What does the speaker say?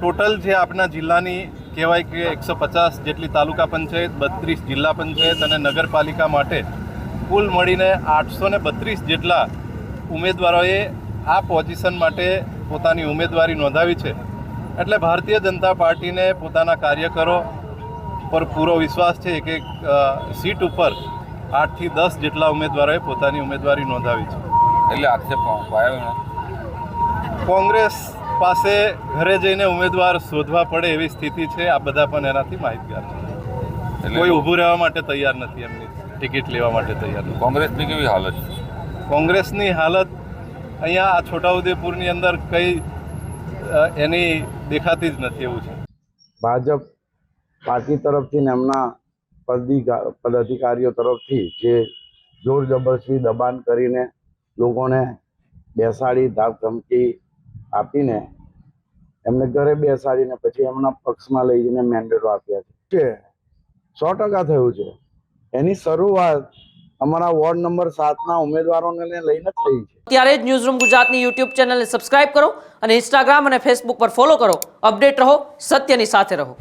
Total જે આપણા જિલ્લાની કહેવાય કે 150 જેટલી તાલુકા પંચાયત, 32 જિલ્લા પંચાયત અને નગરપાલિકા માટે કુલ મળીને 832 જેટલા ઉમેદવારોએ આ પોઝિશન માટે પોતાની ઉમેદવારી નોંધાવી છે. એટલે ભારતીય જનતા પાર્ટીને પોતાના કાર્યકરો પર પૂરો વિશ્વાસ છે કે સીટ ઉપર 8 થી 10 જેટલા ઉમેદવારોએ પોતાની ઉમેદવારી નોંધાવી છે. એટલે આક્ષેપ આવ્યો કોંગ્રેસ પાસે ઘરે જઈને ઉમેદવાર શોધવા પડે એવી સ્થિતિ છે. આ બધા પણ એનાથી માહિતગાર છે. કોઈ ઊભું રહેવા માટે તૈયાર નથી, એમની ટિકિટ લેવા માટે તૈયાર નથી. કોંગ્રેસની કેવી હાલત છે? કોંગ્રેસની હાલત અહીંયા આ છોટાઉદેપુરની અંદર કંઈ એની દેખાતી જ નથી એવું છે. ભાજપ પાર્ટી તરફથી ને એમના પદાધિકારીઓ તરફથી જે જોર જબરદસ્તી દબાણ કરીને લોકોને બેસાડી ધાક ધમકી આપીને એમને ઘરે બેસાડીને પછી એમના પક્ષમાં લઈ જઈને મેન્ડેટો આપ્યા છે. 100% થયું છે. એની શરૂઆત અમારા વોર્ડ નંબર 7ના ઉમેદવારોને લઈને થઈ છે. ત્યારે જ ન્યૂઝરૂમ ગુજરાતની યુટ્યુબ ચેનલને સબસ્ક્રાઇબ કરો અને ઇન્સ્ટાગ્રામ અને ફેસબુક પર ફોલો કરો. અપડેટ રહો, સત્યની સાથે રહો.